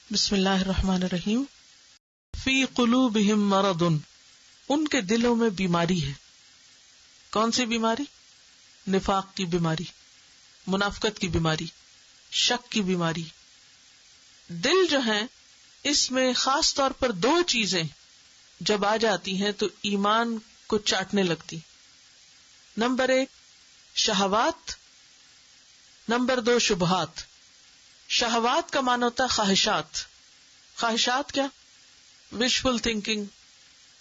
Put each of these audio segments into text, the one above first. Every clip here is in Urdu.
بسم اللہ الرحمن الرحیم. فی قلوبہم مرض، ان کے دلوں میں بیماری ہے. کون سی بیماری؟ نفاق کی بیماری، منافقت کی بیماری، شک کی بیماری. دل جو ہے اس میں خاص طور پر دو چیزیں جب آ جاتی ہیں تو ایمان کو چاٹنے لگتی. نمبر 1 شہوات، نمبر 2 شبہات. شہوات کا معنی ہوتا ہے خواہشات. خواہشات کیا؟ وشفل تھنکنگ،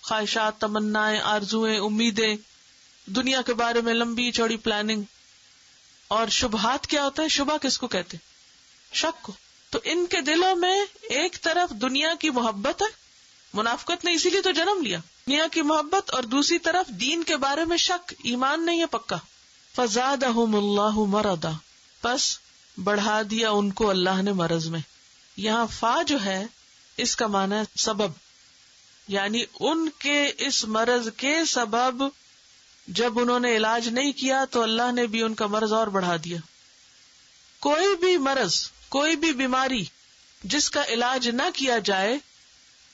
خواہشات، تمنائیں، آرزویں، امیدیں، دنیا کے بارے میں لمبی چوڑی پلاننگ. اور شبہات کیا ہوتا ہے؟ شبہ کس کو کہتے؟ شک کو. تو ان کے دلوں میں ایک طرف دنیا کی محبت ہے، منافقت نے اسی لیے تو جنم لیا، دنیا کی محبت، اور دوسری طرف دین کے بارے میں شک، ایمان نہیں ہے پکا. فزادہم اللہ مرضا، پس بڑھا دیا ان کو اللہ نے مرض میں. یہاں فا جو ہے اس کا معنی ہے سبب، یعنی ان کے اس مرض کے سبب جب انہوں نے علاج نہیں کیا تو اللہ نے بھی ان کا مرض اور بڑھا دیا. کوئی بھی مرض، کوئی بھی بیماری جس کا علاج نہ کیا جائے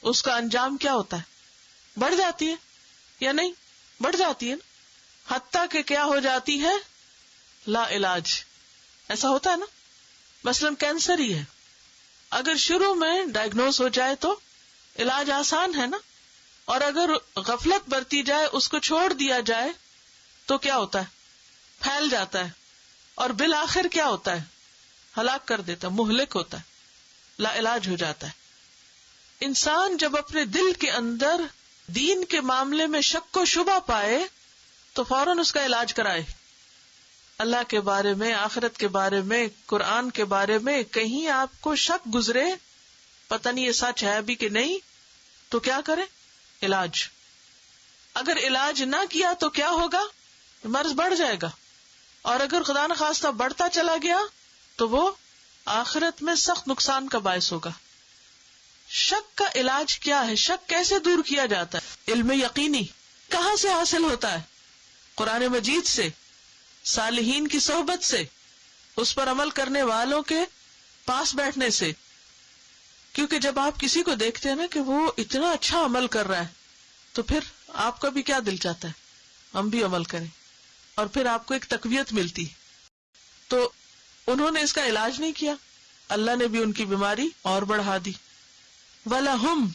اس کا انجام کیا ہوتا ہے؟ بڑھ جاتی ہے یا نہیں؟ بڑھ جاتی ہے نا، حتیٰ کہ کیا ہو جاتی ہے؟ لا علاج. ایسا ہوتا ہے نا، مثلاً کینسر ہی ہے، اگر شروع میں ڈائگنوز ہو جائے تو علاج آسان ہے نا، اور اگر غفلت برتی جائے، اس کو چھوڑ دیا جائے تو کیا ہوتا ہے؟ پھیل جاتا ہے، اور بالآخر کیا ہوتا ہے؟ ہلاک کر دیتا ہے، مہلک ہوتا ہے، لا علاج ہو جاتا ہے. انسان جب اپنے دل کے اندر دین کے معاملے میں شک و شبہ پائے تو فوراً اس کا علاج کرائے. اللہ کے بارے میں، آخرت کے بارے میں، قرآن کے بارے میں کہیں آپ کو شک گزرے، پتہ نہیں یہ سچ ہے بھی کہ نہیں، تو کیا کرے؟ علاج. اگر علاج نہ کیا تو کیا ہوگا؟ مرض بڑھ جائے گا، اور اگر خدا نخواستہ بڑھتا چلا گیا تو وہ آخرت میں سخت نقصان کا باعث ہوگا. شک کا علاج کیا ہے؟ شک کیسے دور کیا جاتا ہے؟ علم یقینی کہاں سے حاصل ہوتا ہے؟ قرآن مجید سے، صالحین کی صحبت سے، اس پر عمل کرنے والوں کے پاس بیٹھنے سے. کیونکہ جب آپ کسی کو دیکھتے ہیں نا کہ وہ اتنا اچھا عمل کر رہا ہے تو پھر آپ کا بھی کیا دل چاہتا ہے ہم بھی عمل کریں، اور پھر آپ کو ایک تقویت ملتی. تو انہوں نے اس کا علاج نہیں کیا، اللہ نے بھی ان کی بیماری اور بڑھا دی. وَلَهُمْ،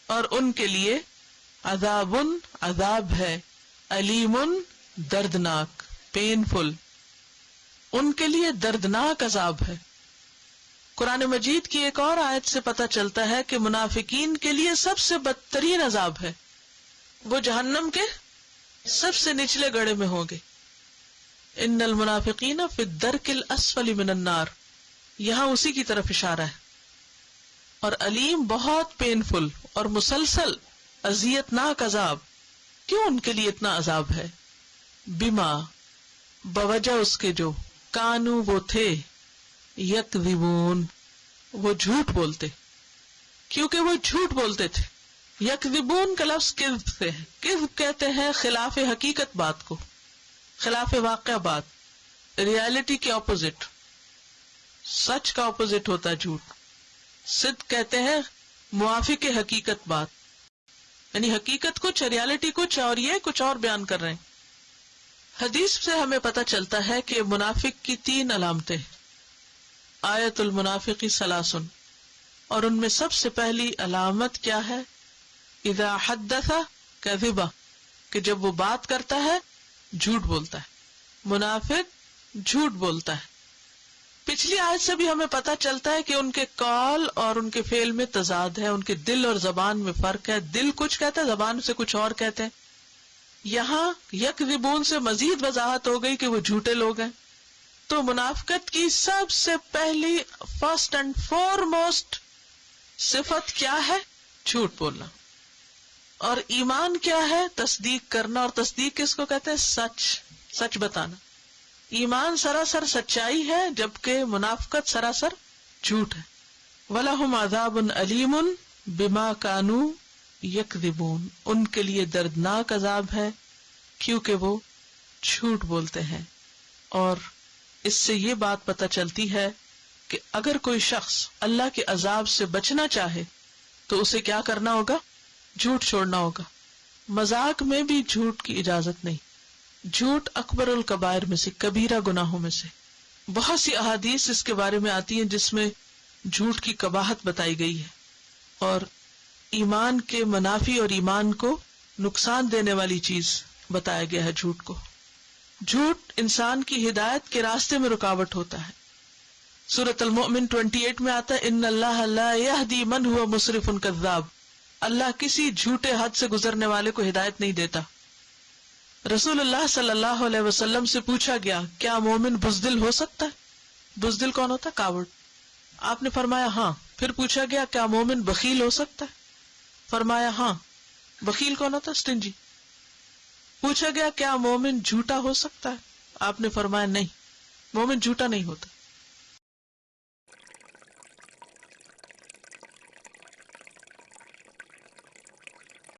اور ان کے لیے، عذابٌ، عذاب ہے، علیم، دردناک، پینفل، ان کے لیے دردناک عذاب ہے. قرآن مجید کی ایک اور آیت سے پتہ چلتا ہے کہ منافقین کے لیے سب سے بدترین عذاب ہے، وہ جہنم کے سب سے نچلے گڑھے میں ہوں گے. ان المنافقین فی الدرک الاسفل من النار، یہاں اسی کی طرف اشارہ ہے. اور علیم، بہت پینفل اور مسلسل اذیت ناک عذاب. کیوں ان کے لیے اتنا عذاب ہے؟ بما، بوجہ اس کے جو، کانو وہ تھے، یکذبون، وہ جھوٹ بولتے، کیونکہ وہ جھوٹ بولتے تھے. یکذبون کا لفظ کذب سے ہے. کذب کہتے ہیں خلاف حقیقت بات کو، خلاف واقع بات، ریالٹی کے اپوزٹ. سچ کا اپوزٹ ہوتا ہے جھوٹ. صدق کہتے ہیں موافق حقیقت بات، یعنی حقیقت کچھ، ریالٹی کچھ، اور یہ کچھ اور بیان کر رہے ہیں. حدیث سے ہمیں پتہ چلتا ہے کہ منافق کی 3 علامتیں، آیت المنافق ثلاث، اور ان میں سب سے پہلی علامت کیا ہے؟ اذا حدث کذب، کہ جب وہ بات کرتا ہے جھوٹ بولتا ہے. منافق جھوٹ بولتا ہے. پچھلی آیت سے بھی ہمیں پتہ چلتا ہے کہ ان کے قول اور ان کے فعل میں تضاد ہے، ان کے دل اور زبان میں فرق ہے. دل کچھ کہتا ہے، زبان سے کچھ اور کہتے ہیں. یہاں یکذبون سے مزید وضاحت ہو گئی کہ وہ جھوٹے لوگ ہیں. تو منافقت کی سب سے پہلی، فرسٹ اینڈ فارموسٹ صفت کیا ہے؟ جھوٹ بولنا. اور ایمان کیا ہے؟ تصدیق کرنا. اور تصدیق کس کو کہتے ہیں؟ سچ بتانا. ایمان سراسر سچائی ہے، جبکہ منافقت سراسر جھوٹ ہے. وَلَهُمْ عَذَابٌ أَلِيمٌ بِمَا كَانُوا يَكْذِبُونَ، ان کے لیے دردناک عذاب ہے کیونکہ وہ جھوٹ بولتے ہیں. اور اس سے یہ بات پتہ چلتی ہے کہ اگر کوئی شخص اللہ کے عذاب سے بچنا چاہے تو اسے کیا کرنا ہوگا؟ جھوٹ چھوڑنا ہوگا. مذاق میں بھی جھوٹ کی اجازت نہیں. جھوٹ اکبر الکبائر میں سے، کبیرہ گناہوں میں سے. بہت سی احادیث اس کے بارے میں آتی ہیں جس میں جھوٹ کی قباحت بتائی گئی ہے اور ایمان کے منافی اور ایمان کو نقصان دینے والی چیز بتایا گیا ہے جھوٹ کو. جھوٹ انسان کی ہدایت کے راستے میں رکاوٹ ہوتا ہے. سورۃ المؤمن 28 میں آتا ہے ان اللہ لا یہدی من هو مسرف کذاب. اللہ کسی جھوٹے حد سے گزرنے والے کو ہدایت نہیں دیتا. رسول اللہ صلی اللہ علیہ وسلم سے پوچھا گیا کیا مومن بزدل ہو سکتا ہے؟ بزدل کون ہوتا ہے؟ کاوڑ. آپ نے فرمایا ہاں. پھر پوچھا گیا کیا مومن بخیل ہو سکتا ہے؟ فرمایا ہاں. بخیل کون ہوتا ہے؟ اسٹنجی. پوچھا گیا کیا مومن جھوٹا ہو سکتا ہے؟ آپ نے فرمایا نہیں، مومن جھوٹا نہیں ہوتا.